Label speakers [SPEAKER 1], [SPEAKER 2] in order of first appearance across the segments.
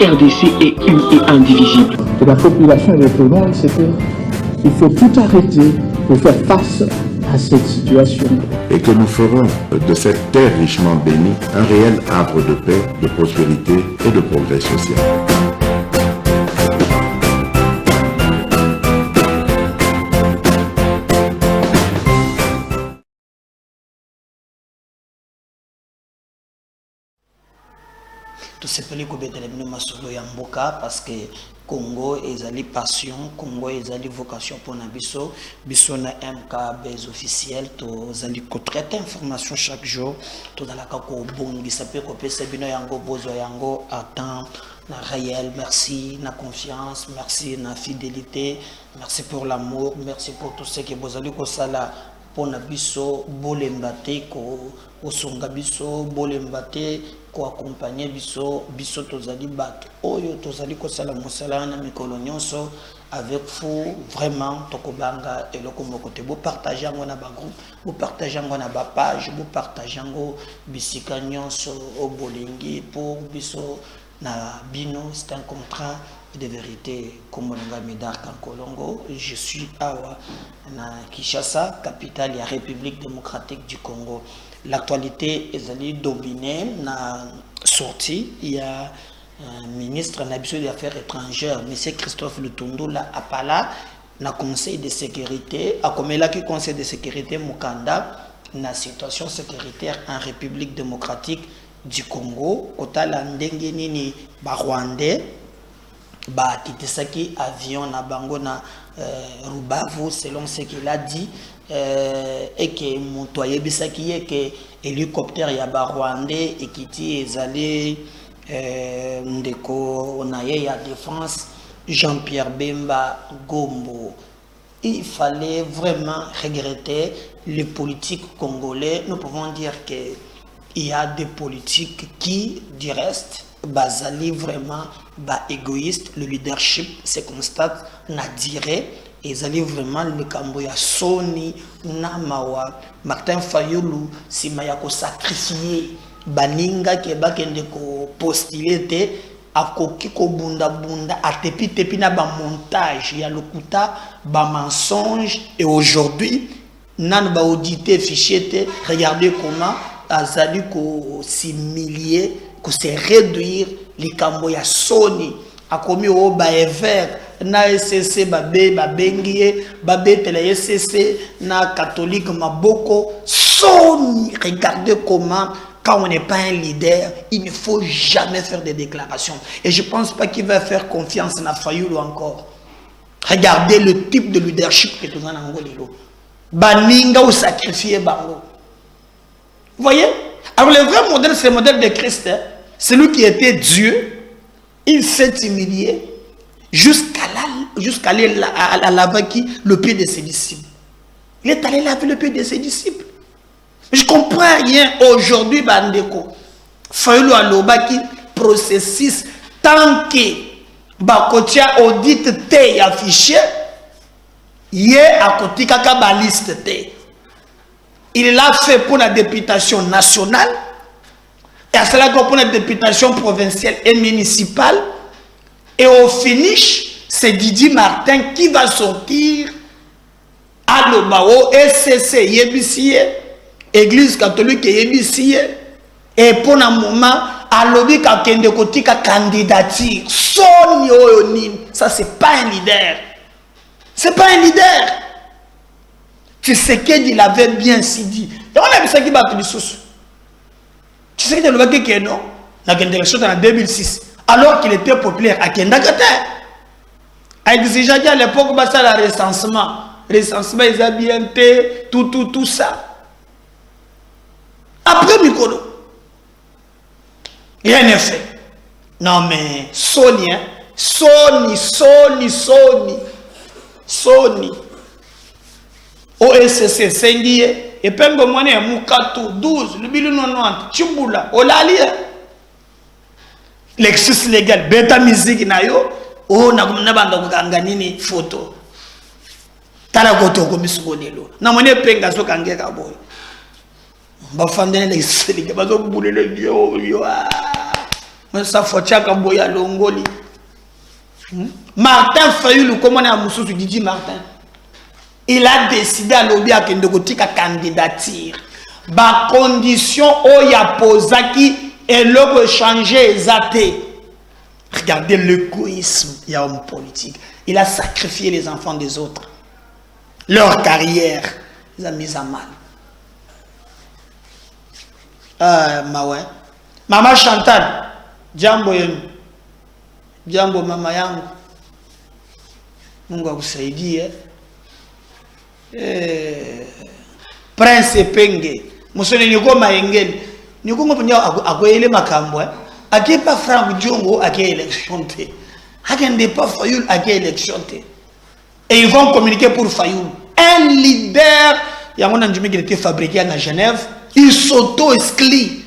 [SPEAKER 1] RDC est une et indivisible.
[SPEAKER 2] Et la population est répondante, c'est qu'il faut tout arrêter pour faire face à cette situation.
[SPEAKER 3] Et que nous ferons de cette terre richement bénie un réel arbre de paix, de prospérité et de progrès social.
[SPEAKER 4] Tout ce pays qui est le masolo ya mboka parce que Congo ezali passion, Congo ezali vocation pour nabiso, biso na MKB officiel to zali ko traiter information chaque jour to dans la ko bongisa pe ko pesa bino yango bozo yango attend na réel, merci na confiance, merci na fidélité, merci pour l'amour, merci pour tout ce que vous allez ko sala pour nabiso bolembate ko osonga biso bolembate ko accompagner biso tozali bato oyo tozali ko sala mosala na mikolo nyonso avec vous vraiment tokobanga eloko moko te bo partager ngo na ba groupe bo partager ngo na ba page bo partager ngo bisika nyonso o bolingi pour biso na bino. C'est un contrat de vérité comme on Médard Kankolongo. Je suis awa na Kinshasa, capitale de la République démocratique du Congo. L'actualité est dominée na sortie. Il y a un ministre des Affaires étrangères, M. Christophe Lutondo, là, à Pala, na Conseil de sécurité, à comme là qui Conseil de sécurité Mukanda, na situation sécuritaire en République démocratique du Congo. Kota la ndenge nini ba Rwandais, ba kitisaki avion na bango na Rubavu selon ce qu'il a dit. Et que mon toyer bisaki est que hélicoptère yaba rwandais et qui est allé ndeko onaye ya défense Jean-Pierre Bemba Gombo. Il fallait vraiment regretter les politiques congolais. Nous pouvons dire que il y a des politiques qui du reste basali vraiment égoïste. Le leadership se constate n'a diré. Ils allaient vraiment le Camboya Sony Namawa Martin Fayulu si mayako sacrifier baninga ke bakende ko postuler akoki ko bunda atepi na ba montage ya lokuta ba mensonge et aujourd'hui nan ba auditer fichier te regardez comment azali ko s'humilier ko se réduire le Camboya Sony a commis au baever na SCC babengie babetela SCC na catholique maboko Sony. Regardez comment quand on n'est pas un leader il ne faut jamais faire des déclarations et je pense pas qu'il va faire confiance na Fayulu encore. Regardez le type de leadership que nous avons en Angolilo baninga ou sacrifier bango. Vous voyez, alors le vrai modèle c'est le modèle de Christ, hein? Celui qui était Dieu. Il s'est humilié jusqu'à aller à laver le pied de ses disciples. Il est allé laver le pied de ses disciples. Je ne comprends rien aujourd'hui, Bandeko. Fayulu alobaki processus tant que Bakotia audit te affiché, yé à côté kaka baliste te. Il l'a fait pour la députation nationale. Et à cela pour la députation provinciale et municipale. Et au finish, c'est Didier Martin qui va sortir à l'Obao, SCC, Yébissie, Église catholique Yébissie. Et pour un moment, à l'Obi Kakende Kotika candidature. Son Yonim. Ça, c'est pas un leader. C'est pas un leader. Tu sais qu'il avait bien si dit. Et on a vu ça qui bat les sous. Tu sais que le Baké qui est non, la élection en 2006, alors qu'il était populaire à Kendagate. Il disait déjà à l'époque, ça le recensement. Recensement, ils ont bien fait tout ça. Après Mikolo, rien n'est fait. Non mais Sony, hein? Sony. OSC Sendié. Et pengo mwane Mukatu 12, le bilu 90, Chubula, Olali. Lexus légal, beta musique na yo, oh na banda kukanganini photo. Tala goto ko misugolelo. Na mone penga so kangeka boy. Ba fandene Lexus légal, ba so bulele yo. ça faut tchaka boya longoli. Martin Fayulu, comment on a Moussou Didi Martin? Il a décidé à l'objet qu'il ne a candidature. Ba condition où il a posé qui est le changer zaté. Regardez l'égoïsme, il y a un politique. Il a sacrifié les enfants des autres. Leur carrière, ils ont mis à mal. Maman Chantal, Djambo Djambo mama yangu. Mungu akusaidie. Prince Penge. Musoni niko maengeli. Niko ngoponya akoyele makambo. Ake pas Franck Diongo ake élection te. Akende pas Fayoul ake élection te. Et ils vont communiquer pour Fayoul. Un leader, yango njumi qui était fabriqué à Genève, il s'auto-exclut.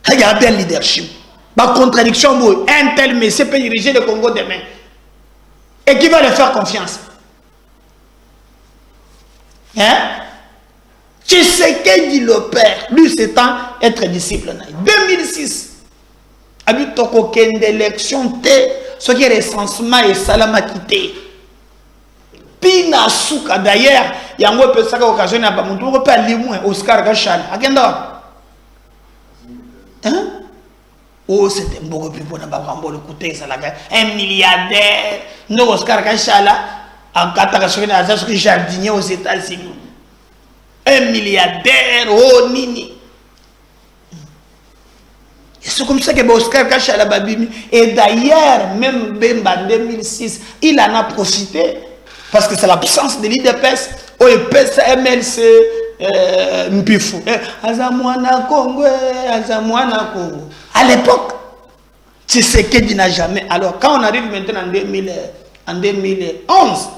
[SPEAKER 4] Regardez le leadership. La contradiction, un tel monsieur peut diriger le Congo demain. Et qui va lui faire confiance? Hein? Tshisekedi le père, lui c'est temps être disciple. 2006, avec ton élection, ce qui est recensement et salama quitté. Pina Souka d'ailleurs, il y a un peu de occasion à Bamoudou, on peut aller moins Oscar Gachal. Agenda. Hein? Oh, c'était beaucoup plus bon à le côté, ça l'a un milliardaire, non Oscar Gachala, en Qatar, à jardinier aux États-Unis. Un milliardaire, oh Nini. C'est comme ça que Oscar Gachala Babimi. Et d'ailleurs, même Bemba 2006, il en a profité. Parce que c'est l'absence de l'IDPS, ou EPS, MLC, Mpifou. Azamouana Congo, Azamouana Congo. À l'époque, Tshisekedi n'a jamais. Alors, quand on arrive maintenant en 2011,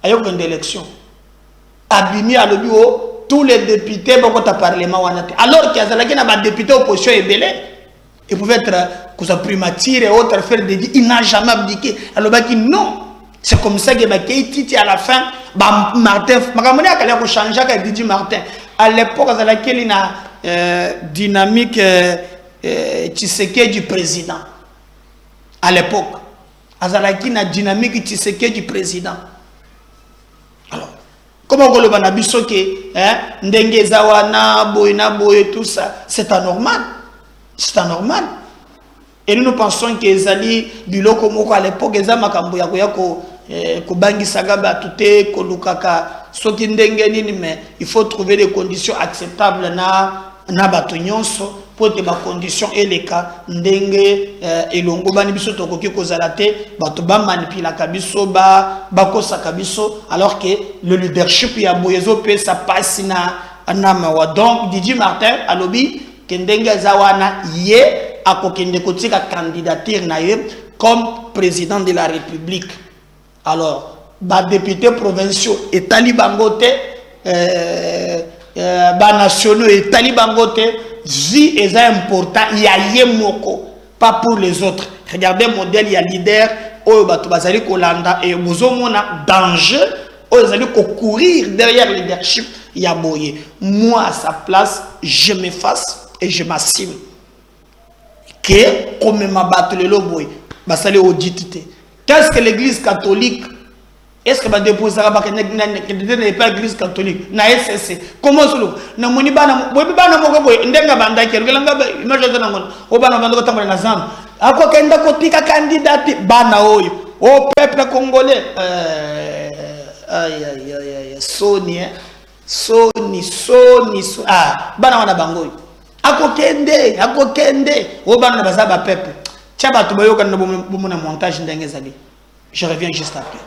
[SPEAKER 4] il y a eu une élection. Abimi à l'obio, tous les députés, beaucoup de parlement. Alors qu'il y a des députés opposition et belé, ils pouvaient être primature et autres, faire des dits. Il n'a jamais abdiqué. Alors, il dit non. C'est comme ça que Titi à la fin, Martin, a changé avec Didi Martin. À l'époque, à laquelle il a dynamique Tshisekedi du président. À l'époque, à laquelle il a dynamique Tshisekedi du président. Alors, comment on le banabiso que Ndenge Zawana, Boina, Boye, tout ça, c'est anormal. C'est anormal. Et nous pensons que Zali biloko moko à l'époque eza makambo ya ko bangi sagaba tuté ko lukaka soki ndenge nini, mais il faut trouver des conditions acceptables na bato nyonso pour que ba conditions eleka ndenge elongo bani biso tokoki kozala te bato ba manipula kabiso ba kosa kabiso, alors que le leadership ya boyezo pe ça passe na mawa. Donc Didi Martin alobi que ndenge zawana ye à kokende kotika candidature naïe comme président de la République. Alors, les députés provinciaux et talibangote, les nationaux et talibangote, vie est important, il y a yemoko, pas pour les autres. Regardez le modèle, il y a leader, oh batubazali kolanda et mona danger, oh ils courir derrière le leadership, il y a boye. Moi à sa place, je m'efface et je m'assume. Que comme ma battre le loboy, basale auditité. Qu'est-ce que l'église catholique? Est-ce que va déposer là n'est pas l'église catholique? Na SSC. Comment cela? Na moni bana moko boy ndenga banda ki ngelanga image na ngona. O bana banda ko tambala na zam. Ako kenda ko tika candidate bana oyo. Au peuple congolais. Aïe. Soni. Ah, bana wana bangoy. Akokende, au ban de bazaba peuple. Tchaba tubayo kan bomona montage ndenge zali. Je reviens juste après.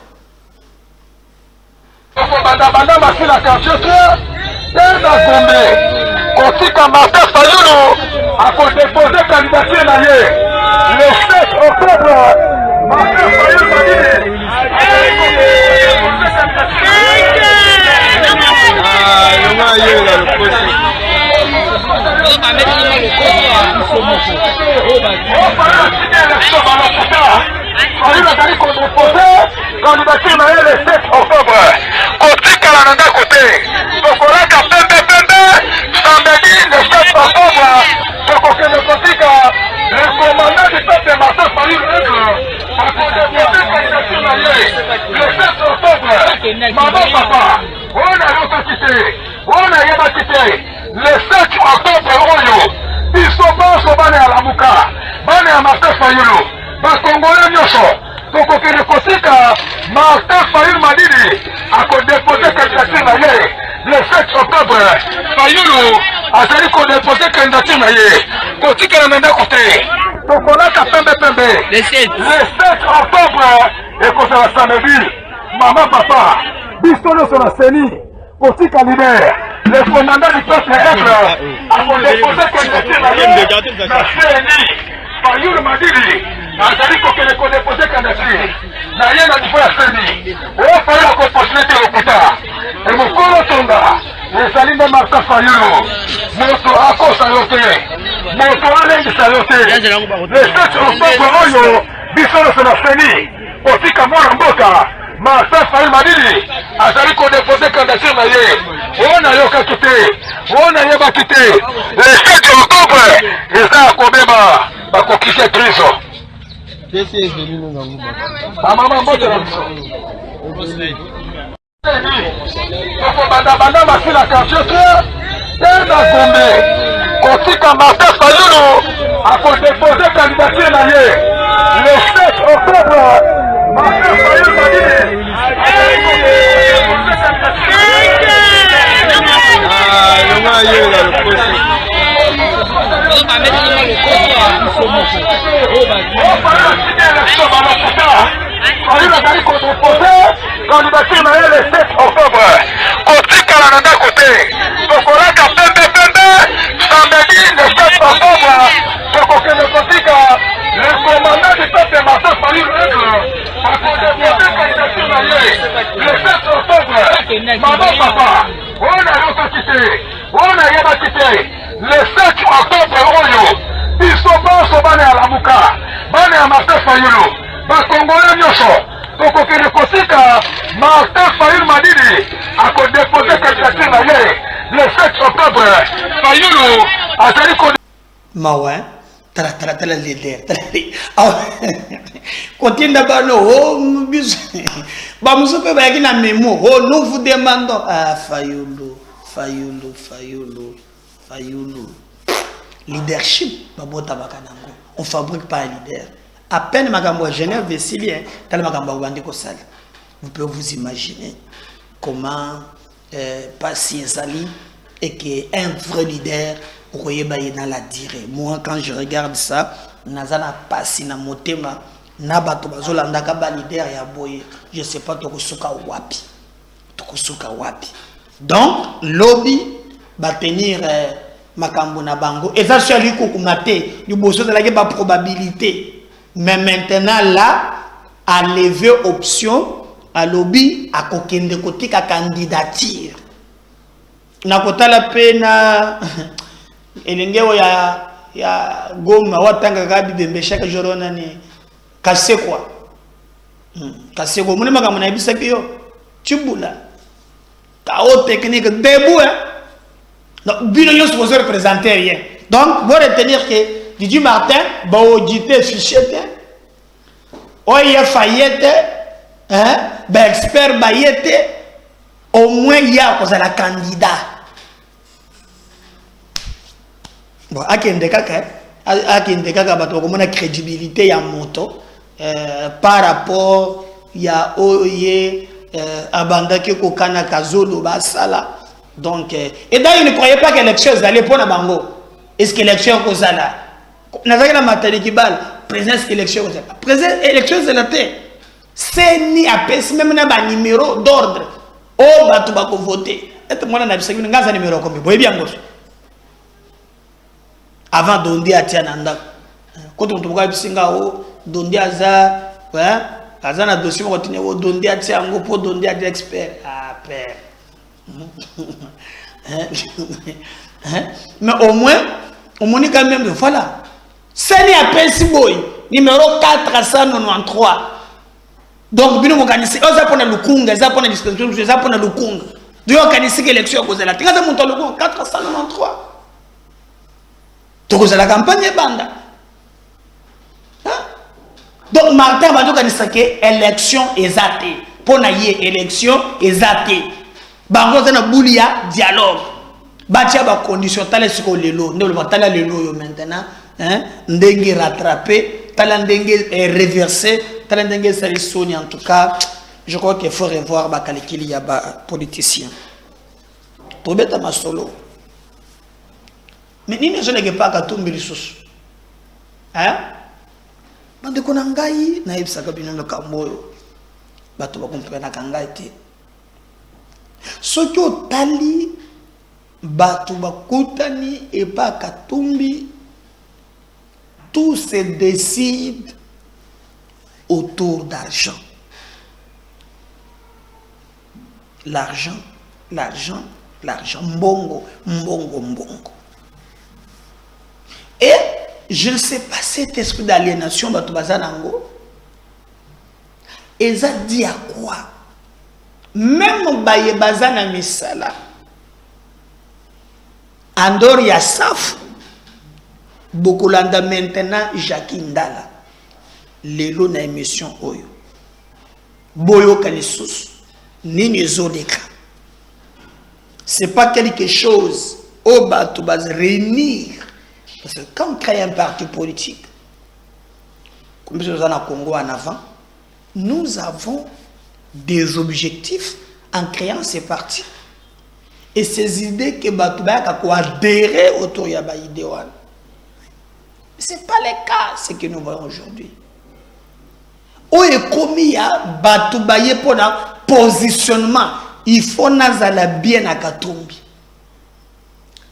[SPEAKER 5] Banda masila kanchete, tenda Gombe. Kotika Martin Fayulu a déposé candidature na ye. Le 7 octobre, Martin Fayulu va dire candidature na le 7 octobre. Kotika la nanga côté. Tokolaka pembe. Samedi le 7 octobre. Kotika le commandant du peuple Maman, papa, on a l'autre quitté, on a yaba quitté. Le 7 octobre, ils sont pas au Bane à la Mouka, Bane à Martin Fayulu, parce qu'on Congolais Nyoso, donc on peut Kosika, Martin Fayulu Madidi, a déposé candidature le 7 octobre, Fayulu, a dit qu'on déposé candidature Kosika n'a pas côté. Donc on a qu'à pembe. Le 7 octobre, et qu'on se la samedi, maman, papa, Bistolo sur la CENI, Kosika libère. Le commandant du peuple a déposé candidature la CENI, Fayulu Madidi, a dit qu'on déposé candidature. N'a n'a dit pas la CENI. On va faire la possibilité au Kouta. Et mon colo tonga, les alliés de Martin Fayulu, Moto Ako Sayote, Moto Alain Sayote, le 7 octobre Oyo, Bissolo sur la CENI, Otika Mouramboka, Martin Fayulu Madidi, a dit qu'on déposé candidature na ye. On a yoka quitté, on a yaba quitté. Le 7 octobre, ils ont Kobeba, bakokise prison. Maman mbote na biso. Oko banda masila kanchete, tena Gombe. Kotika Martin Fayulu, a déposé candidature na ye. Le 7 octobre, Martin Fayulu Madidi, candidature le 7 octobre. Kotika la nanda côté. Tokoraka pembe. Samedi le 7 octobre. Tokokende Kotika. Le commandant du peuple Martin Fayulu a déposé candidature le 7 octobre. Maman, papa, on a l'autre quitté. On a yaba quitté. Le 7 octobre Oyo. Ils sont pas au Bane à la Mouka. Bane à Martin Fayulu. Parce qu'on Congolais Nyoso. Donc on peut Kosika, Martin Fayulu Madidi, a déposé candidature le 7 octobre. Fayulu a dit qu'on...
[SPEAKER 4] Maouin, tala leader. Continue d'abord, oh, Bamusope Bayaki na mémo, oh, nous vous demandons. Ah, Fayulu. Leadership, on fabrique pas un leader. À peine Magambo Genève Vessilia, tel Magambo Wandeko Sal. Vous pouvez vous imaginer comment passer Zali et qu'un vrai leader pourrait dans la durée. Moi, quand je regarde ça, Nazana passé na motema, Nabato Bazolanda Kaba leader ya boye, je sais pas Tokosuka wapi. Donc, lobby va tenir Makambo na bango. Et ça, c'est lui qui a été, il y a une probabilité. Mais maintenant, là, à lever option, à lobby, à kokende côté ka candidature. Na kota la pena, elengewo ya Goma, watanga gabi bembe chaque jour on a ni kase quoi. Kase quoi, mune makambo na ibisa kiyo, chibula. Chaos technique debout, hein. Donc, Binoyon se pose représenter rien. Donc, vous retenir que Didier Martin, bah, audité fichier, oye faillette, hein, bah, expert baillette, au moins il y a la candidat. Bon, à qui ndeka, bah, comme on a crédibilité, il y a moto, par rapport, il y a oye, abandaki kokana kazolo basala. Donc, et d'ailleurs, il ne croyait pas que l'élection allait pour la bango. Est-ce que l'élection cause là? N'avait la matériel qui balle. Présence élection cause là. Présence élection c'est la terre. C'est ni à pèse même n'a pas numéro d'ordre. Oh, bah tu vas voter. Et moi, on a besoin d'un numéro comme vous bien gauche. Avant d'onder à Tiananda. Quand on trouve singa o d'onder à ça, ouais. Azana dossier continue o d'onder à Tiango pour d'onder à des experts. Ah père. Mais au moins on est quand même voilà. C'est ni appel Siboy numéro 493. Donc bino mokanisi oza pona lukunga za pona distribution za pona lukunga. Dio kanisi élection cause la tinga za monto lukunga 493. To cause la campagne banda. Donc Martin va dire que élection exacte. pour na yé élection ezate bango na bouli ya dialogue batia ba condition tala siko lelo ndelo batala lelo yo maintenant hein ndenge rattraper tala ndenge reverser tala ndenge salisoni. En tout cas je crois qu'il faut revoir ba calcul ya ba politicien tobeta masolo mais nini je ne pas Katumbi lisusu hein bande kona ngai na ibsaka bino kamboyo bato ba comprendre kangai te soki otali bato bakutani et pas Katumbi, tout se décide autour d'argent. L'argent, l'argent, l'argent, mbongo, mbongo, mbongo. Et je ne sais pas cet esprit d'aliénation bato bazanango. Et ça dit à quoi? Même baye bazana misala. Andor ya saf. Bokolanda maintenant Jackie Ndala. Lelo na émission oyo. Boyo kanisus. Nini zodeka. C'est pas quelque chose au bato baz réunir. Parce que quand on crée un parti politique, comme nous en a Congo en avant, nous avons des objectifs en créant ces partis. Et ces idées que Batouba a adhéré autour de l'idéal. Ce n'est pas le cas, ce que nous voyons aujourd'hui. Où est commis à Batouba pour un positionnement? Il faut nazala bien à Katumbi.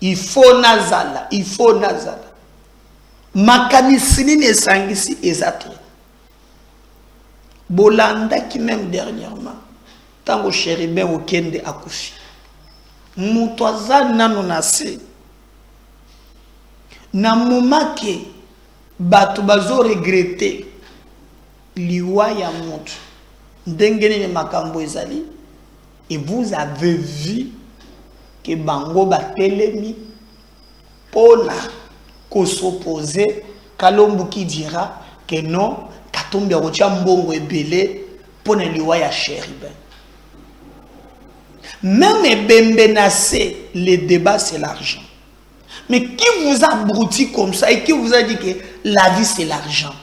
[SPEAKER 4] Il faut nazala, il faut nazala. Makanisini ne sangisi ezatu. Bolanda qui même dernièrement, tango chéribé au kende akufi. Mutoaza nano nase. Na momake batu bazo regretter liwa ya mutu. Ndengene ne makambo ezali. Et vous avez vu que bango batelemi pona ko s'opposer Kalombo qui dira que non Katumbi arotia mbongo ebele pona liwa ya chéribe. Même Ebembe Nassé, le débat c'est l'argent. Mais qui vous a brouti comme ça et qui vous a dit que la vie c'est l'argent?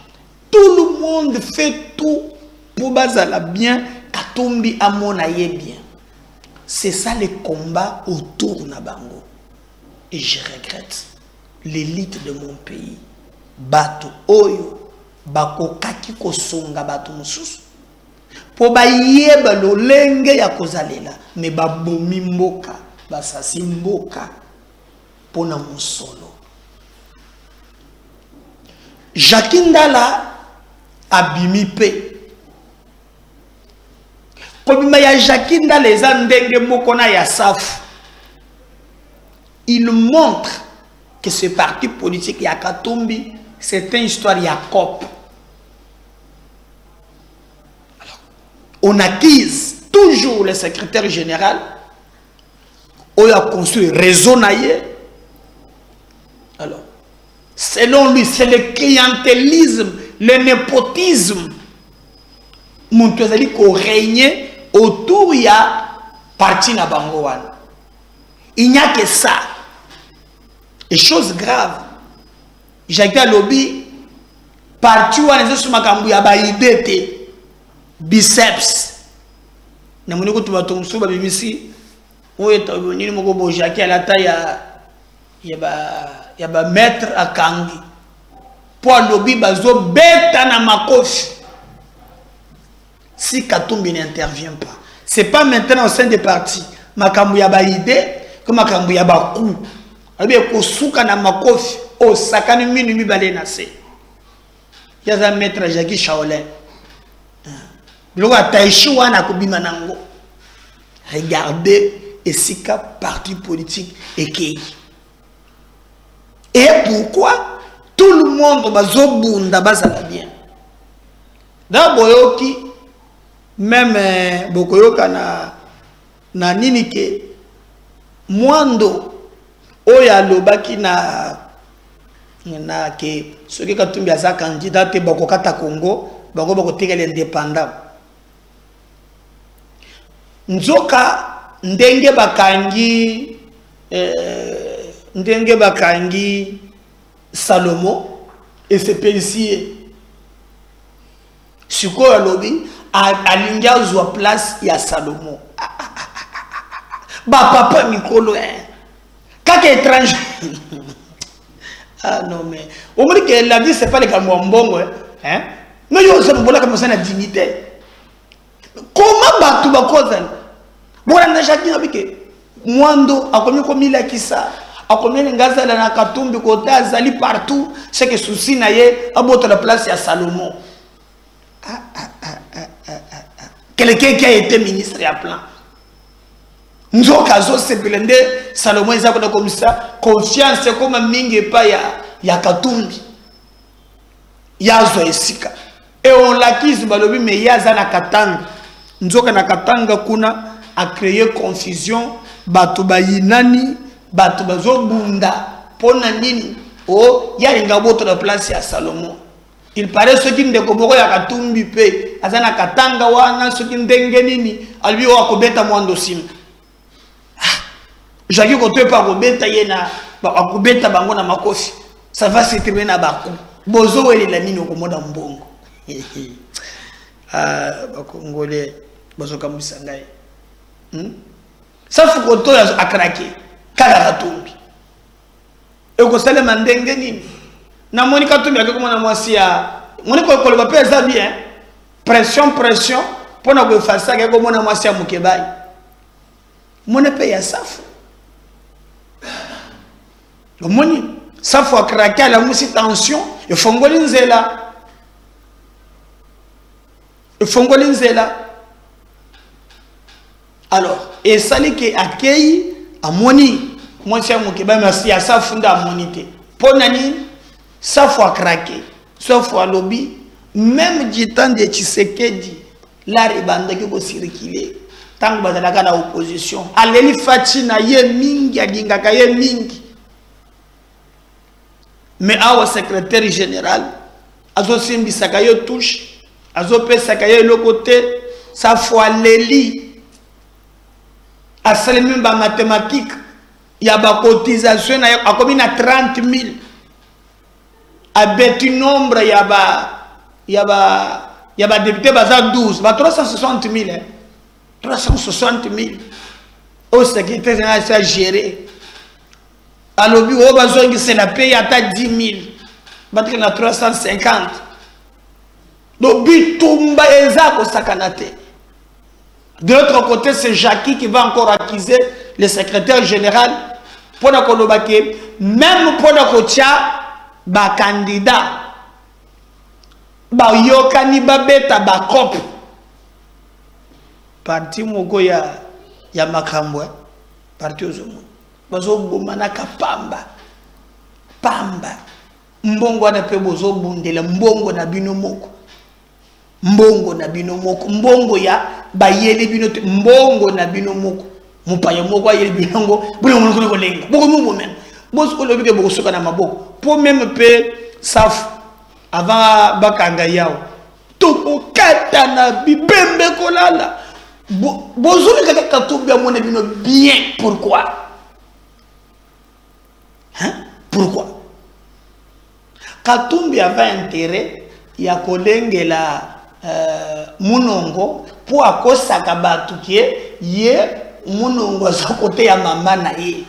[SPEAKER 4] Tout le monde fait tout pour bazala bien, Katumbi amonaye bien. C'est ça le combat autour de Nabango. Et je regrette l'élite de mon pays. Bato Oyo, Bako Kaki Kosonga Bato Musus. Po ba yeba lo lenge ya kozalela. Mais ba bomi mboka, ba sasi mboka. Pona musolo. Jackie Ndala abimi pe. Il montre que ce parti politique Yakatumbi, c'est une histoire Yacob. On acquise toujours le secrétaire général, on a construit réseau naïe. Alors, selon lui, c'est le clientélisme, le népotisme. Mon tozali ko régner autour il y a parti na bangowan. Il n'y a que ça. Et chose grave. Jacques Lobby parti wana nzo makambu ya ba idete biceps. Na moni ko tuba tonso ba bimisi oyo taboni moko bo Jacques ala ta ya ba maître akangi. Po Lobby bazo beta na makofi. Si Katumbi n'intervient pas, c'est pas maintenant au sein des partis. Makambu ya ba idée, comme makambu ya ba coup. Abi ko suka na makofi o sakani minu mi balé nasé. Yaza maître Jackie Shaolin. Biloko ataishi wana ko bima nango. Regardez et sika parti politique et pourquoi tout le monde bazo bunda bazala bien. D'abord même bokoyoka na nini ke mwando oya lobaki na ke soki Katumbi aza candidat te bakokata Congo bango bakotekela indépendant nzoka ndenge bakangi Salomo et ses policiers sikoyo alobi alingi azwa place ya Salomo ba papa mikolo kaka étranger ah non mais on me dit que la vie c'est pas le kamwambongo hein mais yo ça me comme ça na dignité comment batu bakoza bona na jaki na bike mwando akomi komila kisa akomi ngazala na katumbi kota azali partout c'est que souci na ye abota la place ya Salomon quelqu'un qui a été ministre à plan nzoka zo sepelende Salomon ezako comme ça confiance comme mingi pa ya katumbi yazo esika et on l'acquise balobi mais yaza na katanga nzoka na katanga kuna a créé confusion bato bayinani bato bazobunda pona nini o yalinga boto la place ya Salomon. Il paraît ce qui ne komoko ya katumbi pe azana katanga wana ce qui ndenge nini albi wa kobeta mwando sim jaki kote pa kobeta yena ba kobeta bango na makofi ça va se terminer na baku bozo wele la nini komoda mbongo ba congolais bozo kambisa ngai ça fukoto ya akrake kala katumbi e ko sale mandenge nini na moni katumbi akiko mona mwasi ya moni ko ko ba pesa bien pression pona ko fasa ke ko mona mwasi ya mukebai mona pe ya safu moni safu akrake ala musi tension e fongoli nzela alors et sali ke akei amoni mwasi ya mukebai merci ya safu nda amonite pona ni safu akrake safu alobi même du temps de Tshisekedi la ribanda ki ko circuler tant bazalaka na opposition aleli fachi na ye mingi alingaka ye mingi mais awa secrétaire général azo simbisaka yo touche azo pesaka ye le côté safu aleli asalemi ba mathématique ya ba cotisation na akomi na 30 000 abeti nombre ya ba député baza 12 ba 360 000 hein 360 000 au secrétaire général ça gérer alobi o bazongi c'est la paye ata 10 000 batiki na 350 donc bitumba eza ko sakanate. De l'autre côté, c'est Jackie qui va encore accuser le secrétaire général pour que même pour le candidat, yokani babeta ba cop parti moko ya makambo parti ozomo bazo bomana ka pamba mbongo na pe bozo bundela mbongo na bino moko mbongo ya bayele bino mbongo na bino moko mupaya moko ayele binongo bulongo ko lenga boko mumbo même boso ko lobike boko soka na maboko pour même pe safu avant bakanga yao to kata na bibembe kolala bozo kaka katumbi amone bino bien pourquoi katumbi avait intérêt ya kolengela munongo pour akosaka batu kie ye munongo za kote ya mama na ye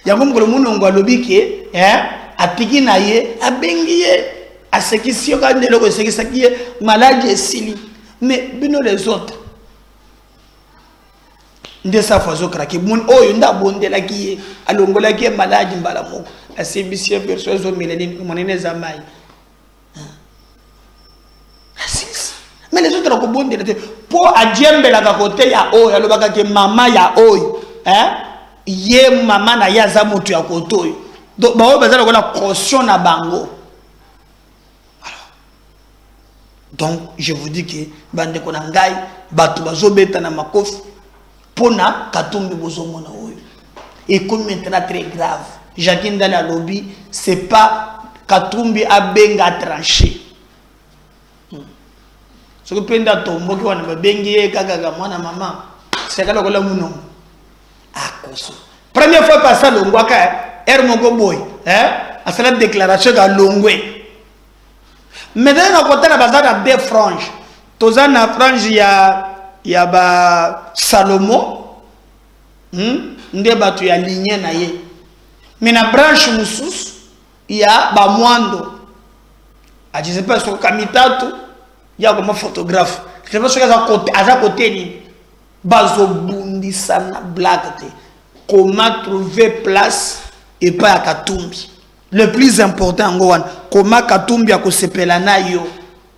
[SPEAKER 4] yango mukolo munongo alobi ke atiki na ye abengi ye asekisi yo kandi loko esekisaki ye maladi esili mais bino les autres nde safu azokraki mun oyo nda bondelaki ye alongolaki ye maladi mbala moko asibisi ye verso ezomela monene za mai. Mais les autres ont bon pour adjembe la côté ya oyo alobaka ke mama ya oyo ye mama na ya za mutu ya koto oyo donc ba oyo bazala kola caution na bango. Alors donc je vous dis que bande ko na ngai batu bazobeta na makofi pona katumbi bozomona oyo et comme maintenant très grave Jacques dans la lobby c'est pas katumbi abenga tranché. Ce que penda tombo ki wana babengi ye kaka mwana mama c'est que le mounon. Première fois passé à Longwaka, Hermoko Boy, à cette déclaration à Longwe. Maintenant, on a côté la base à deux franges. Tous en a frange, il y a Salomon, ndeba tu ya lignée na ye. Mais na branche musus, il y a Bamwando. Je ne sais pas sur Kamitatu, il y a comme photographe. Je ne sais pas sur à côté ni Bazo Bundi Sana Blague. Comment trouver place et pas à Katumbi. Le plus important, comment Katumbi a kosepela na yo,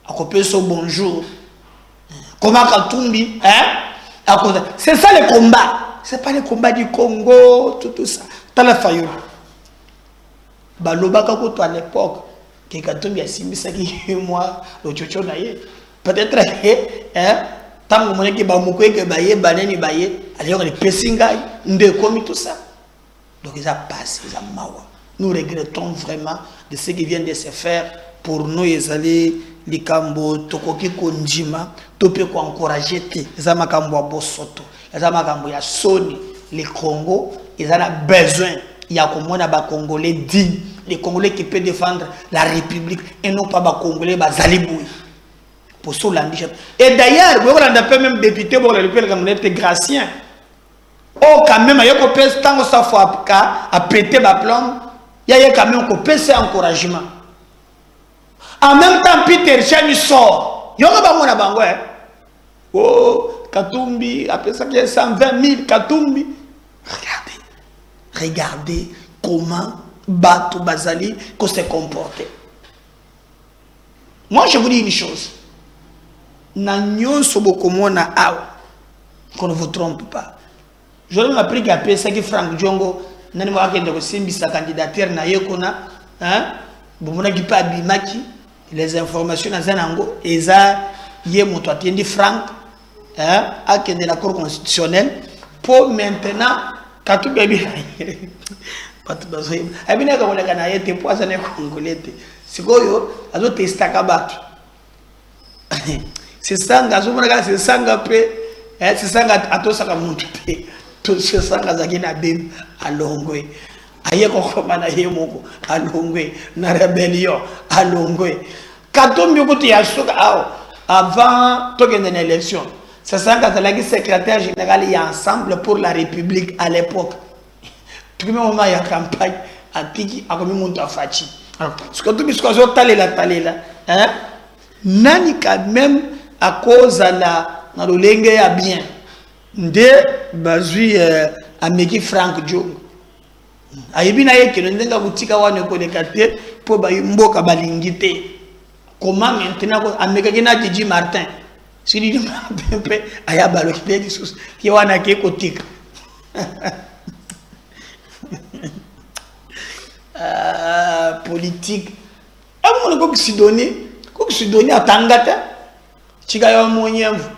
[SPEAKER 4] a kopé so bonjour. Comment Katumbi, c'est ça le combat. C'est pas le combat du Congo, tout ça. T'as la faillite. Baloba Kakoto à l'époque, que Katumbi a simbi ça qui moi, le chocho naïe. Peut-être, tant que mon équipe va mourir, que baye, banane baye, alors les pessingai, nous commis tout ça. Donc ils ont passé, ils ont mawa. Nous regrettons vraiment de ce qui vient de se faire pour nous, ils allaient les cambo, tokoki konjima, topé ko encourager te, ils ont makambo à bosoto, ils ont makambo ya soni, les Congo, ils ont besoin. Il y a comme on a des Congolais dignes, les Congolais qui peuvent défendre la République et non pas des Congolais zaliboui. Pour ça, et d'ailleurs, vous avez même député pour le République Gracien. Oh, quand même, il y a un peu de temps à péter ma plombe, il y a quand même un peu de encouragement. En même temps, Peter Chani sort. Il y a un peu de oh, Katumbi, après ça, il y a 120 000 Katumbi. Regardez comment Batou Bazali s'est comporté. Moi, je vous dis une chose. N'agnon sobokomona awa. Qu'on ne vous trompe pas. Je l'ai appris qu'à ça que Franck Djongo n'a pas de sa candidature na yekona, hein? Bon, qui pas bimaki les informations dans Zanango et ça yé mon toi tiendi Franck, hein? À de la Cour constitutionnelle pour maintenant quand tout baby. Pas tout besoin. Et bien quand on a gagné tes poids ça n'est congolais. C'est quoi yo? Azo testa kabatu. C'est ça, c'est ça, c'est ça, à tout ça, tout ça, à Longwe. Aïe, à Longwe, na rébellion, à Longwe. Quand on me dit avant une élection, c'est ça, quand le secrétaire général est ensemble pour la République à l'époque. Tout le monde a campagne, à Tiki, à comme mon Fachi. Ce que tu me dis, là, hein? Nani quand même à cause de la lenge ya bien de bazui ameki Franck Djongo ayibina yeke ndenga butika wane ko lekate po ba mboka balingite comment maintenant ameka kina Didi Martin si Didi Martin pe aya balokite disus ki wana ke kotika politique amon ko si donner ko si donner atangata chikayo monyevu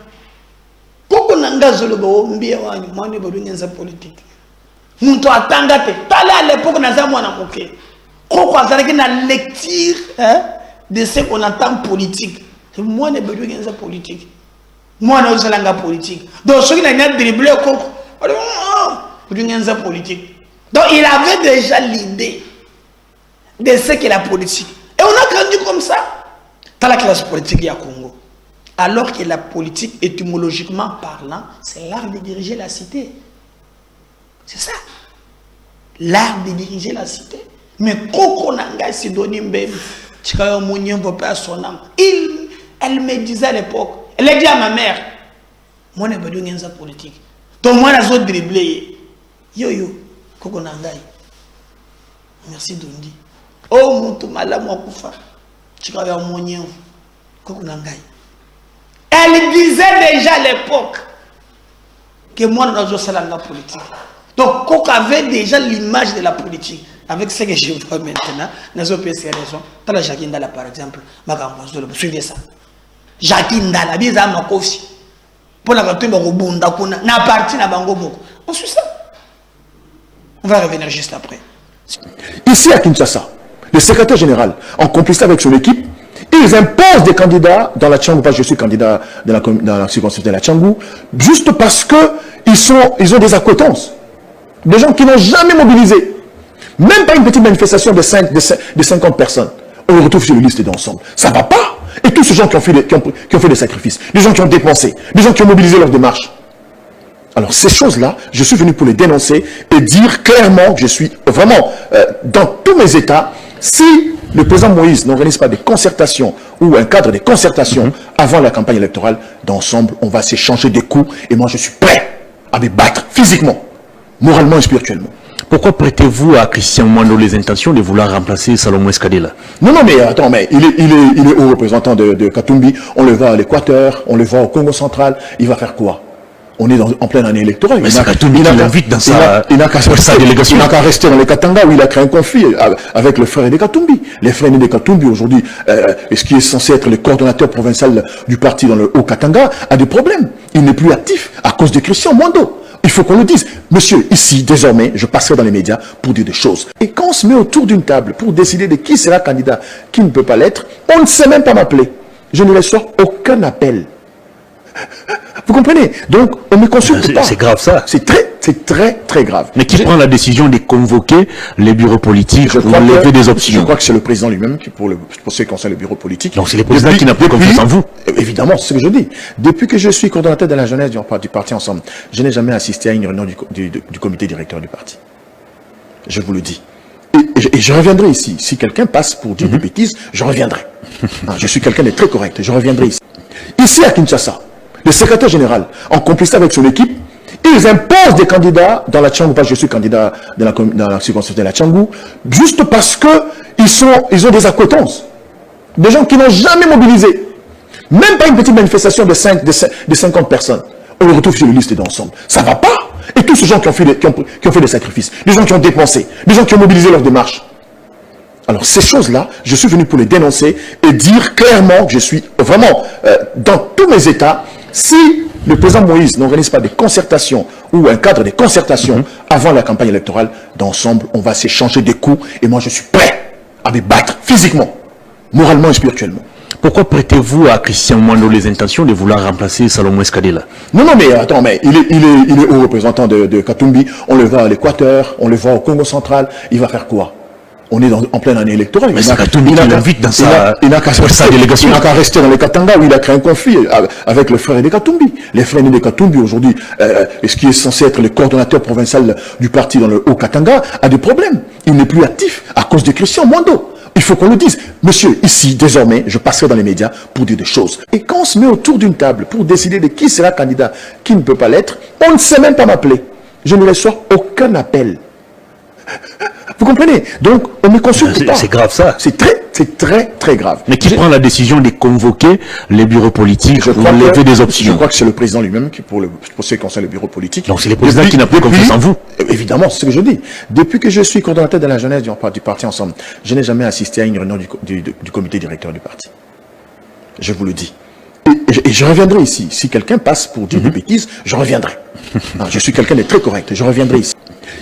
[SPEAKER 4] koko nangazolo bo mbia wanyu mwane balunyenza politique muntu atangate tala à l'époque naza mwana moke koko azalaki na lecture de ce qu'on entend politique mwane balunyenza politique mwana ozalanga politique donc soki na nya dribbler koko balunyenza politique donc il avait déjà l'idée de ce qu'est la politique et on a grandi comme ça dans la classe politique ya Congo. Alors que la politique, étymologiquement parlant, c'est l'art de diriger la cité. C'est ça. L'art de diriger la cité. Mais Koko Nanga Sidonim Bem, Chikayo Mounion Popé à son âme. Elle me disait à l'époque, elle a dit à ma mère, moi je n'ai pas de politique. Donc moi je suis dribblé. Yo, Koko Nanga. Merci Dondi. Oh, Moutou Malam Wakoufa. Chikayo Mounion. Koko Nanga. Elle disait déjà à l'époque que moi, nous avons la politique. Donc, Koko avait déjà l'image de la politique. Avec ce que je vois maintenant, nous avons ces raisons. Dans la Jacques Ndala, par exemple, suivez ça. Jacques Ndala, bien ma kofi. Pour la partie de Robunda, na partie na Bango Moko. On suit ça. On va revenir juste après.
[SPEAKER 6] Ici à Kinshasa, le secrétaire général, en complicité avec son équipe, ils imposent des candidats dans la Tchangou, parce que je suis candidat dans la circonscription de la Tchangou, juste parce que ils ont des acquaintances. Des gens qui n'ont jamais mobilisé. Même pas une petite manifestation de 50 personnes. On les retrouve sur les listes d'ensemble. Ça ne va pas. Et tous ces gens qui ont fait des sacrifices, des gens qui ont dépensé, des gens qui ont mobilisé leur démarche. Alors ces choses-là, je suis venu pour les dénoncer et dire clairement que je suis vraiment dans tous mes états. Si le président Moïse n'organise pas des concertations ou un cadre de concertation avant la campagne électorale, d'ensemble, on va s'échanger des coups et moi je suis prêt à me battre physiquement, moralement et spirituellement.
[SPEAKER 7] Pourquoi prêtez-vous à Christian Mwando les intentions de vouloir remplacer Salomon Eskadela?
[SPEAKER 6] Non, mais attends, mais il est haut représentant de Katumbi. On le voit à l'Équateur, on le voit au Congo central. Il va faire quoi? On est en pleine année électorale.
[SPEAKER 7] Mais c'est Katumbi qui l'invite dans sa délégation.
[SPEAKER 6] Il n'a qu'à rester dans les Katanga où il a créé un conflit avec le frère de Katumbi. Les frères de Katumbi aujourd'hui, ce qui est censé être le coordonnateur provincial du parti dans le Haut-Katanga, a des problèmes. Il n'est plus actif à cause de Christian Mwando. Il faut qu'on le dise. Monsieur, ici, désormais, je passerai dans les médias pour dire des choses. Et quand on se met autour d'une table pour décider de qui sera candidat, qui ne peut pas l'être, on ne sait même pas m'appeler. Je ne reçois aucun appel. Vous comprenez? Donc, on ne consulte pas.
[SPEAKER 7] C'est grave ça.
[SPEAKER 6] C'est très grave.
[SPEAKER 7] Mais qui prend la décision de convoquer les bureaux politiques pour lever des options?
[SPEAKER 6] Je crois que c'est le président lui-même qui, pour ce qui concerne le bureau politique.
[SPEAKER 7] Donc c'est le président qui n'a plus confiance en vous.
[SPEAKER 6] Évidemment, c'est ce que je dis. Depuis que je suis coordonnateur de la jeunesse du parti Ensemble, je n'ai jamais assisté à une réunion du comité directeur du parti. Je vous le dis. Et je reviendrai ici. Si quelqu'un passe pour dire des bêtises, je reviendrai. Je suis quelqu'un de très correct. Je reviendrai ici. Ici à Kinshasa, le secrétaire général, en complicité avec son équipe, ils imposent des candidats dans la Tchangou, parce que je suis candidat dans la circonscription de la Tchangou, juste parce qu'ils ont des acquaintances. Des gens qui n'ont jamais mobilisé. Même pas une petite manifestation de 50 personnes. On les retrouve sur les listes d'ensemble. Ça ne va pas. Et tous ces gens qui ont fait des sacrifices, des gens qui ont dépensé, des gens qui ont mobilisé leur démarche. Alors ces choses-là, je suis venu pour les dénoncer et dire clairement que je suis vraiment dans tous mes états. Si le président Moïse n'organise pas des concertations ou un cadre de concertation avant la campagne électorale, d'ensemble, on va s'échanger des coups et moi je suis prêt à me battre physiquement, moralement et spirituellement.
[SPEAKER 7] Pourquoi prêtez-vous à Christian Mwando les intentions de vouloir remplacer Salomon Eskadela?
[SPEAKER 6] Non, mais attends, mais il est haut représentant de Katumbi. On le voit à l'Équateur, on le voit au Congo central. Il va faire quoi? On est en pleine année électorale.
[SPEAKER 7] Mais c'est Katumbi qui l'invite dans sa délégation.
[SPEAKER 6] Il n'a qu'à rester dans les Katanga où il a créé un conflit avec le frère de Katumbi. Les frères de Katumbi aujourd'hui, ce qui est censé être le coordonnateur provincial du parti dans le Haut-Katanga, a des problèmes. Il n'est plus actif à cause de Christian Mwando. Il faut qu'on le dise. Monsieur, ici, désormais, je passerai dans les médias pour dire des choses. Et quand on se met autour d'une table pour décider de qui sera candidat, qui ne peut pas l'être, on ne sait même pas m'appeler. Je ne reçois aucun appel. Vous comprenez? Donc, on ne consulte pas.
[SPEAKER 7] C'est grave ça.
[SPEAKER 6] C'est très grave.
[SPEAKER 7] Mais qui prend la décision de convoquer les bureaux politiques pour lever des options?
[SPEAKER 6] Je crois que c'est le président lui-même qui, pour ce qui concerne le bureau politique.
[SPEAKER 7] Donc c'est le président qui n'a plus confiance en vous.
[SPEAKER 6] Évidemment, c'est ce que je dis. Depuis que je suis coordonnateur de la jeunesse du parti Ensemble, je n'ai jamais assisté à une réunion du comité directeur du parti. Je vous le dis. Et je reviendrai ici. Si quelqu'un passe pour dire des bêtises, je reviendrai. Je suis quelqu'un de très correct. Je reviendrai ici.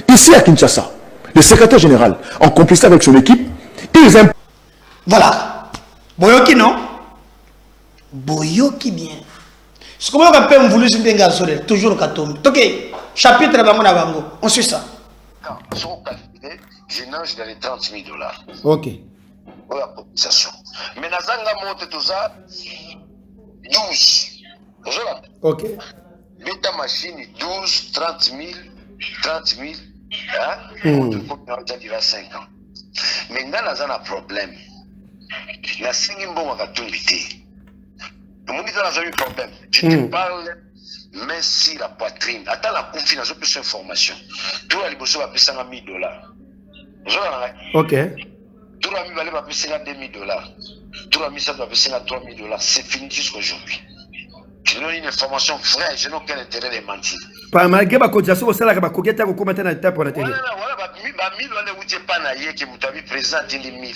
[SPEAKER 6] Ici à Kinshasa, le secrétaire général, en complicité avec son équipe, ils imposent...
[SPEAKER 4] Voilà. Boyoki, non? Boyoki bien. Ce que vous avez voulu c'est toujours Katombi. Ok, chapitre Bango, on suit ça.
[SPEAKER 8] Quand sont calculés, je nage dans les $30 000.
[SPEAKER 4] Ok.
[SPEAKER 8] Voilà la cotisation. Mais Nazanga monte tout ça, 12.
[SPEAKER 4] Ok.
[SPEAKER 8] Beta machine, 12, 30 000, 30 000. On te dira 5 ans. Mais dans un problème, la Singimbo a tout invité. Le monde a eu problème. Je te parle, mais si la poitrine, attends la confiance, je peux faire information. Tout le monde va payer $100 000. Ok. Tout le monde va payer $2 000. Tout le monde va payer $3 000. C'est fini jusqu'aujourd'hui. Je donne une information vraie, je n'ai aucun intérêt de mentir.
[SPEAKER 9] Malgré ma cotisation, au salaire, ma coquette, vous commencez à l'étape pour la télé.
[SPEAKER 8] Voilà, 1000 ans, vous n'êtes pas naïe que vous avez présenté 1000,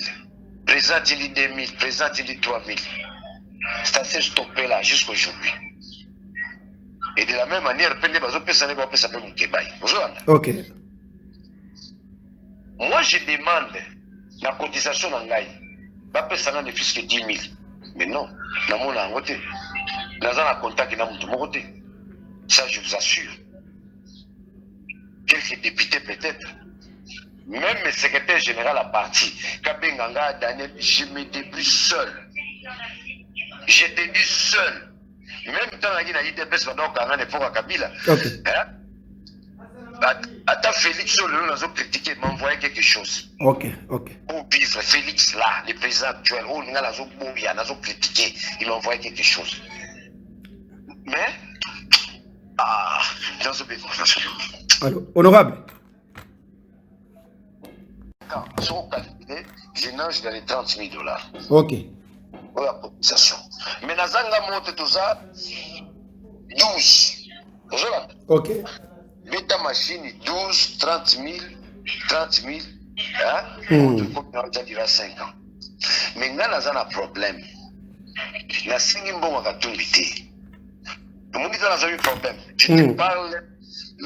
[SPEAKER 8] présenté 2000, présenté 3000. Ça s'est stoppé là jusqu'aujourd'hui. Et de la même manière,
[SPEAKER 9] ok.
[SPEAKER 8] Moi, je demande la cotisation dans l'AI. Je ne plus que 10 000. Mais non, dans mon côté. Dans un contact, ça je vous assure. quelques députés peut-être. Même le secrétaire général à parti, Kabenganga Daniel, je me débrouille seul. Je te dis seul. Même temps, il y a dit des personnes qui ont été Kabila. Attends, Félix, nous avons critiqué, m'envoyer quelque chose.
[SPEAKER 9] Ok.
[SPEAKER 8] Pour vivre, Félix là, le président actuel, nous avons critiqué, il m'a envoyé quelque chose. Mais, dans ce pays,
[SPEAKER 9] alors, honorable.
[SPEAKER 8] Quand ils sont calculés, je nage dans les $30 000.
[SPEAKER 9] Ok.
[SPEAKER 8] Pour la cotisation. Mais dans un monte tout ça, 12.
[SPEAKER 9] Ok.
[SPEAKER 8] Beta machine 12, 30 000, hein? On dira 5 ans. Mais nous avons un problème. Nous avons un problème. Je te parle,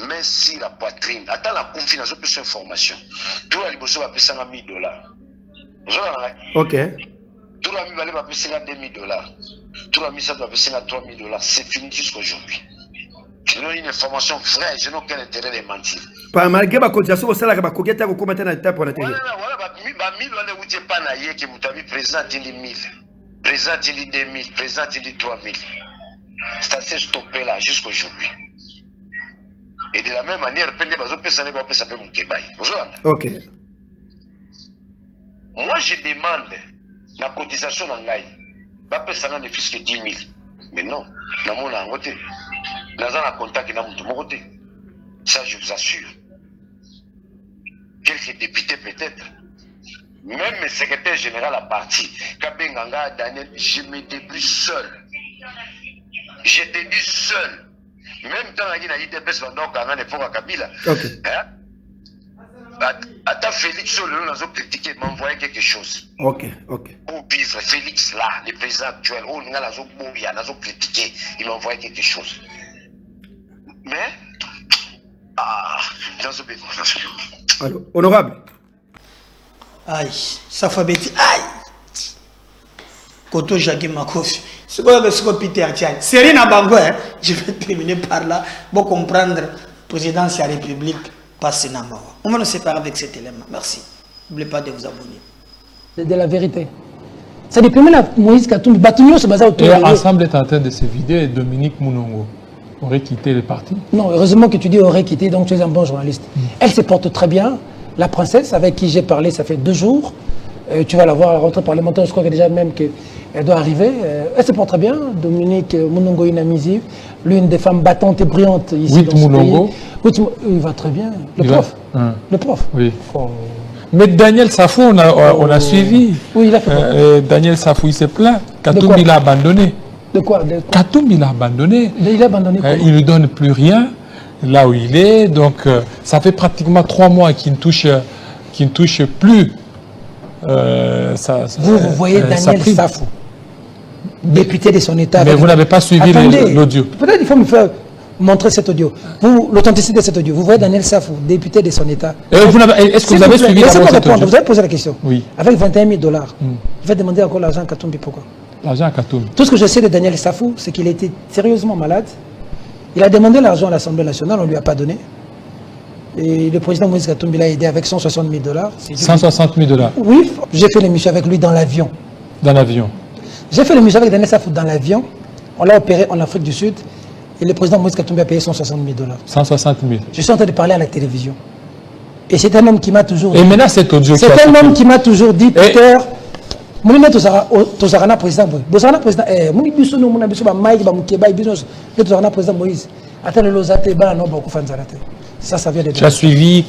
[SPEAKER 8] mais si la poitrine. Attends la confiance, plus d'informations. Tout le monde va payer $1,000.
[SPEAKER 9] Ok.
[SPEAKER 8] Tout le monde va payer $2,000. Tout le monde va payer $3,000. C'est fini jusqu'aujourd'hui. Je donne une information vraie, je n'ai aucun intérêt de mentir.
[SPEAKER 9] Pas malgré ma cotisation, c'est là que ma coquette a commenté dans le temps pour la télé.
[SPEAKER 8] Voilà, 1000 on est pas naïe que vous avez président il dit 1000, président il dit 2000, président il dit 3000. Ça s'est stoppé là jusqu'aujourd'hui. Et de la même manière,
[SPEAKER 9] ok.
[SPEAKER 8] Moi je demande la cotisation en Ngaï. Ça n'a plus que 10 000. Mais non, dans mon côté. Nous avons un contact dans mon côté. Ça, je vous assure. Quelques députés peut-être. Même le secrétaire général à parti, Kabenganga Daniel, je me débrouille seul. Je te dis seul. Même temps, il y a des personnes qui ont été Kabila. Attends, Félix, nous avons critiqué, m'envoyer quelque chose.
[SPEAKER 9] Ok.
[SPEAKER 8] Pour vivre, Félix là, le président actuel, nous avons critiqué, il m'a envoyé quelque chose. Mais, dans ce pays,
[SPEAKER 9] alors, honorable.
[SPEAKER 4] Aïe, ça fait bêtise. Aïe! Koto Jacques Makofi. C'est quoi le scope Peter Tian? C'est rien à Bango, hein? Je vais terminer par là pour comprendre la présidence de la République passe dans mort. On va nous séparer avec cet élément. Merci. N'oubliez pas de vous abonner.
[SPEAKER 10] C'est de la vérité. Ça dépend de Moïse Katumbi. Batumio se base autour de
[SPEAKER 11] l'Assemblée est en train de se vider et Dominique Mounongo aurait quitté le parti.
[SPEAKER 10] Non, heureusement que tu dis aurait quitté, donc tu es un bon journaliste. Elle se porte très bien. La princesse avec qui j'ai parlé, ça fait 2 jours. Tu vas la voir à la rentrée parlementaire, je crois que déjà même qu'elle doit arriver. Elle se porte très bien. Dominique Mounongo Inamizi, l'une des femmes battantes et brillantes ici dans ce pays. Il va très bien. Le prof.
[SPEAKER 11] Oui. Oh. Mais Daniel Safou, on a suivi.
[SPEAKER 10] Oui, il a fait
[SPEAKER 11] Daniel Safou, il s'est plaint. Katumbi l'a abandonné.
[SPEAKER 10] De quoi?
[SPEAKER 11] Katumbi l'a abandonné.
[SPEAKER 10] Il a abandonné quoi?
[SPEAKER 11] Il ne lui donne plus rien là où il est. Donc, ça fait pratiquement 3 mois qu'il ne touche plus.
[SPEAKER 10] Vous voyez Daniel Safou, député de son État.
[SPEAKER 11] Mais vous n'avez pas suivi l'audio.
[SPEAKER 10] Peut-être il faut me faire montrer cet audio. L'authenticité de cet audio. Vous voyez Daniel Safou, député de son État.
[SPEAKER 11] Est-ce que vous avez suivi
[SPEAKER 10] cet audio? Vous avez posé la question.
[SPEAKER 11] Oui.
[SPEAKER 10] Avec $21 000. Je vais demander encore l'argent à Katumbi. Pourquoi?
[SPEAKER 11] L'argent à Katumbi.
[SPEAKER 10] Tout ce que je sais de Daniel Safou, c'est qu'il était sérieusement malade. Il a demandé l'argent à l'Assemblée nationale, on ne lui a pas donné. Et le président Moïse Katumbi l'a aidé avec $160 000.
[SPEAKER 11] $160 000?
[SPEAKER 10] Oui, j'ai fait l'émission avec lui dans l'avion.
[SPEAKER 11] Dans l'avion?
[SPEAKER 10] J'ai fait l'émission avec Daniel Safou dans l'avion. On l'a opéré en Afrique du Sud. Et le président Moïse Katumbi a payé $160 000.
[SPEAKER 11] 160 000.
[SPEAKER 10] Je suis en train de parler à la télévision. Et c'est un homme qui m'a toujours dit...
[SPEAKER 11] Et maintenant, cet audio...
[SPEAKER 10] C'est un homme qui m'a toujours dit, Peter... Moulina Tozarana président Bozarana président Mouni Bisono Mouna Bisoba Mike Bamukeba Bisos le Tozarana président Moïse. Attends le Lozate Ba non beaucoup Fanzarate. Ça vient de...
[SPEAKER 11] Tu as suivi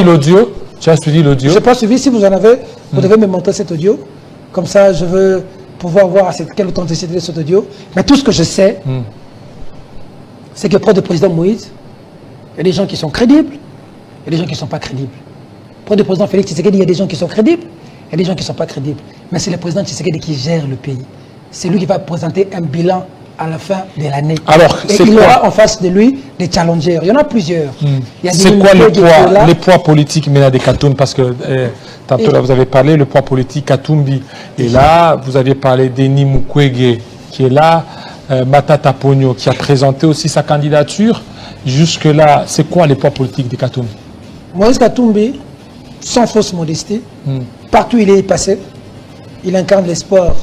[SPEAKER 11] l'audio? Tu as suivi l'audio?
[SPEAKER 10] Je n'ai pas suivi. Si vous en avez, vous devez me montrer cet audio. Comme ça, je veux pouvoir voir quelle authenticité de cet audio. Mais tout ce que je sais, c'est que près du président Moïse, il y a des gens qui sont crédibles, il y a des gens qui ne sont pas crédibles. Près du président Félix Tshisekedi, il y a des gens qui sont crédibles, il y a des gens qui ne sont pas crédibles. Mais c'est le président Tshisekedi qui gère le pays. C'est lui qui va présenter un bilan à la fin de l'année.
[SPEAKER 11] Alors,
[SPEAKER 10] et il aura en face de lui des challengers. Il y en a plusieurs.
[SPEAKER 11] C'est quoi les poids politiques maintenant de Katumbi? Parce que tantôt là, vous avez parlé, le poids politique Katumbi est là. Vous aviez parlé d'Eni Mukwege qui est là. Matata Ponyo qui a présenté aussi sa candidature. Jusque-là, c'est quoi les poids politiques de Katumbi?
[SPEAKER 10] Moïse Katumbi, sans fausse modestie, partout où il est passé, il incarne l'espoir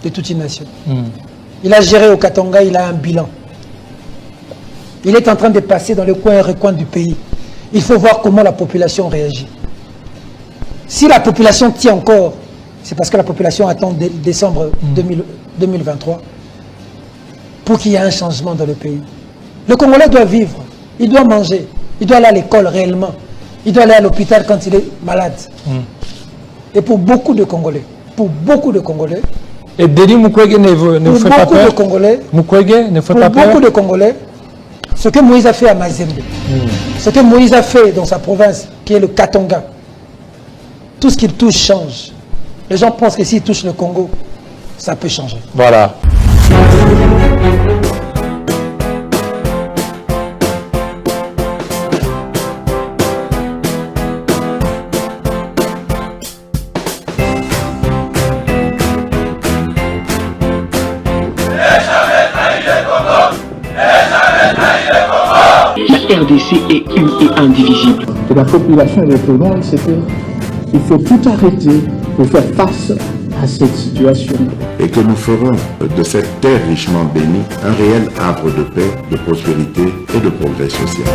[SPEAKER 10] de toute une nation. Il a géré au Katanga, il a un bilan. Il est en train de passer dans les coins et recoins du pays. Il faut voir comment la population réagit. Si la population tient encore, c'est parce que la population attend décembre 2023 pour qu'il y ait un changement dans le pays. Le Congolais doit vivre, il doit manger, il doit aller à l'école réellement, il doit aller à l'hôpital quand il est malade. Et pour beaucoup de Congolais,
[SPEAKER 11] et Denis Mukwege ne vous fait pas peur? Mukwege ne fait pas peur?
[SPEAKER 10] Pour beaucoup de Congolais, ce que Moïse a fait à Mazembe, ce que Moïse a fait dans sa province, qui est le Katanga, tout ce qu'il touche change. Les gens pensent que s'il touche le Congo, ça peut changer.
[SPEAKER 11] Voilà.
[SPEAKER 1] La RDC est une et indivisible.
[SPEAKER 2] Que la population et le président il faut tout arrêter pour faire face à cette situation.
[SPEAKER 3] Et que nous ferons de cette terre richement bénie un réel havre de paix, de prospérité et de progrès social.